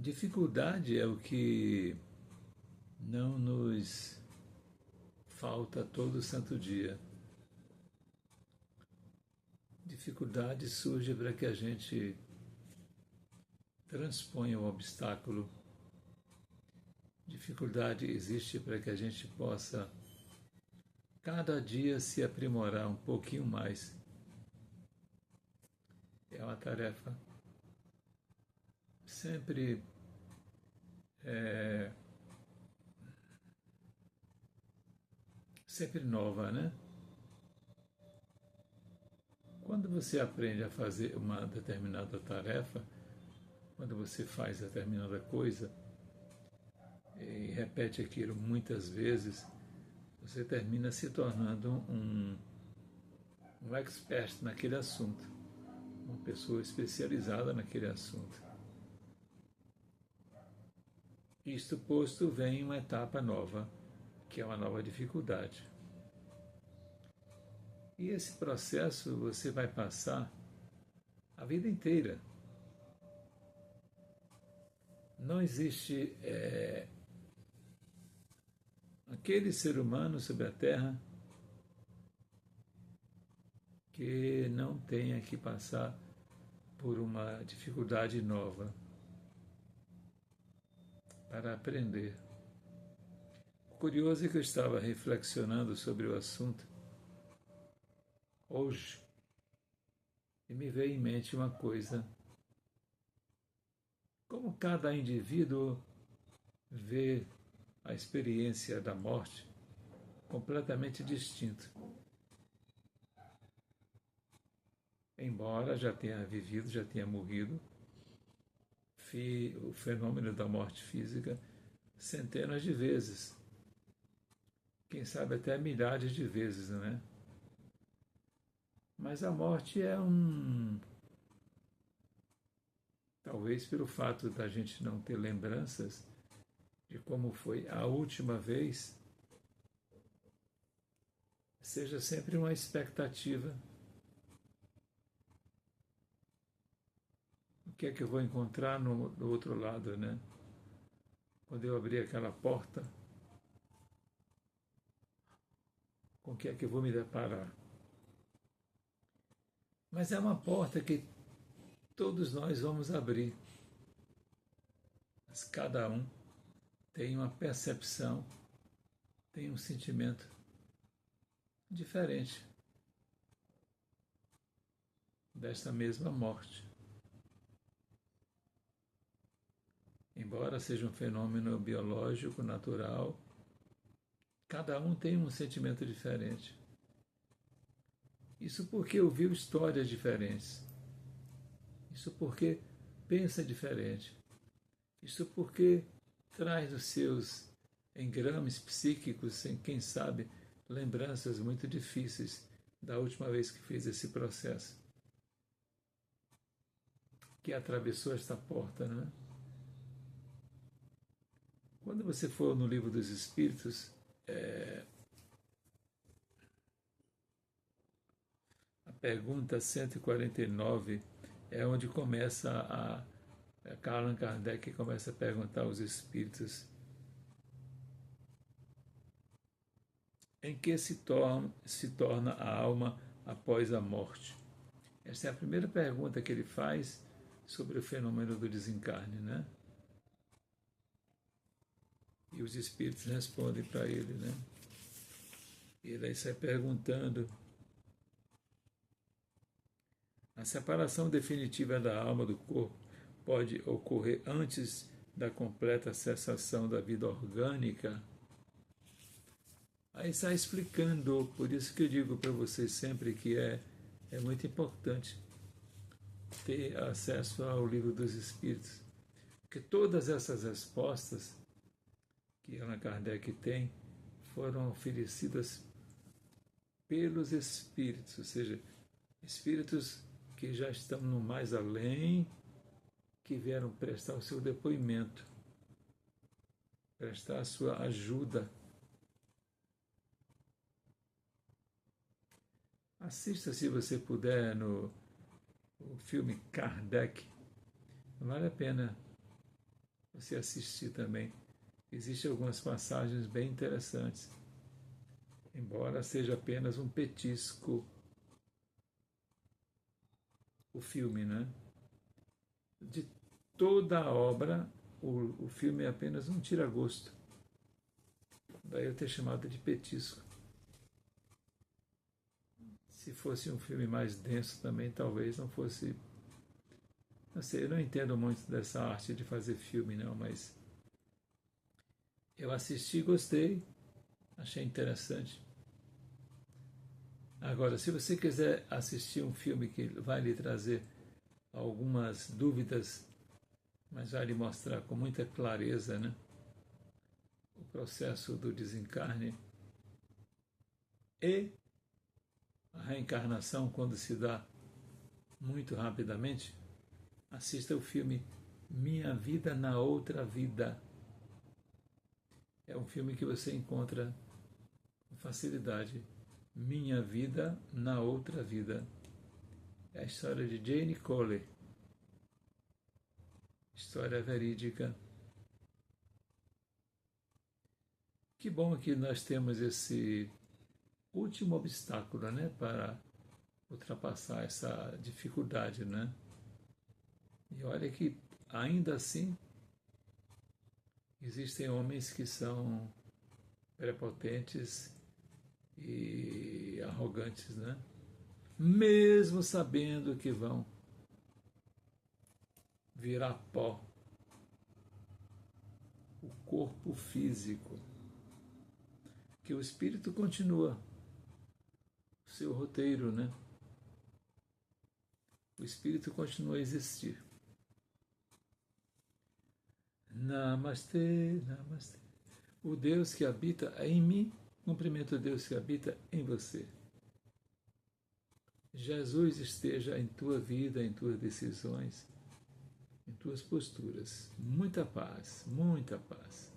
Dificuldade é o que não nos falta todo santo dia. Dificuldade surge para que a gente transponha o obstáculo. Dificuldade existe para que a gente possa cada dia se aprimorar um pouquinho mais. É uma tarefa sempre é, sempre nova, né? Quando você aprende a fazer uma determinada tarefa, quando você faz determinada coisa e repete aquilo muitas vezes, você termina se tornando um expert naquele assunto, uma pessoa especializada naquele assunto. Isto posto, vem uma etapa nova, que é uma nova dificuldade. E esse processo você vai passar a vida inteira. Não existe aquele ser humano sobre a Terra que não tenha que passar por uma dificuldade nova para aprender. O curioso é que eu estava reflexionando sobre o assunto hoje e me veio em mente uma coisa. Como cada indivíduo vê a experiência da morte completamente distinto. Embora já tenha vivido, já tenha morrido, o fenômeno da morte física centenas de vezes, quem sabe até milhares de vezes, não é? Mas a morte é talvez pelo fato da gente não ter lembranças de como foi a última vez, seja sempre uma expectativa. O que é que eu vou encontrar no outro lado, né? Quando eu abrir aquela porta, com o que é que eu vou me deparar? Mas é uma porta que todos nós vamos abrir. Mas cada um tem uma percepção, tem um sentimento diferente desta mesma morte. Embora seja um fenômeno biológico, natural, cada um tem um sentimento diferente. Isso porque ouviu histórias diferentes. Isso porque pensa diferente. Isso porque traz os seus engrames psíquicos, sem quem sabe, lembranças muito difíceis da última vez que fez esse processo, que atravessou esta porta, não é? Quando você for no Livro dos Espíritos, a pergunta 149 é onde começa Allan Kardec começa a perguntar aos espíritos em que se torna a alma após a morte. Esta é a primeira pergunta que ele faz sobre o fenômeno do desencarne, né? E os espíritos respondem para ele, né? E ele aí sai perguntando: a separação definitiva da alma do corpo pode ocorrer antes da completa cessação da vida orgânica? Aí está explicando, por isso que eu digo para vocês sempre que é muito importante ter acesso ao Livro dos Espíritos, porque todas essas respostas que Allan Kardec tem foram oferecidas pelos espíritos, ou seja, espíritos que já estão no mais além, que vieram prestar o seu depoimento, prestar a sua ajuda. Assista, se você puder, no filme Kardec. Vale a pena você assistir também. Existem algumas passagens bem interessantes, embora seja apenas um petisco o filme, né? De toda a obra, o filme é apenas um tira-gosto. Daí eu ter chamado de petisco. Se fosse um filme mais denso também, talvez não fosse. Não sei, eu não entendo muito dessa arte de fazer filme, não, mas eu assisti, gostei, achei interessante. Agora, se você quiser assistir um filme que vai lhe trazer algumas dúvidas, mas vai lhe mostrar com muita clareza, né, o processo do desencarne e a reencarnação quando se dá muito rapidamente, assista o filme Minha Vida na Outra Vida. É um filme que você encontra com facilidade. Minha Vida na Outra Vida. É a história de Jane Cole. História verídica. Que bom que nós temos esse último obstáculo, né, para ultrapassar essa dificuldade, né? E olha que ainda assim existem homens que são prepotentes e arrogantes, né? Mesmo sabendo que vão virar pó o corpo físico, que o espírito continua o seu roteiro, né? O espírito continua a existir. Namastê, namastê. O Deus que habita em mim, cumprimento o Deus que habita em você. Jesus esteja em tua vida, em tuas decisões, em tuas posturas. Muita paz, muita paz.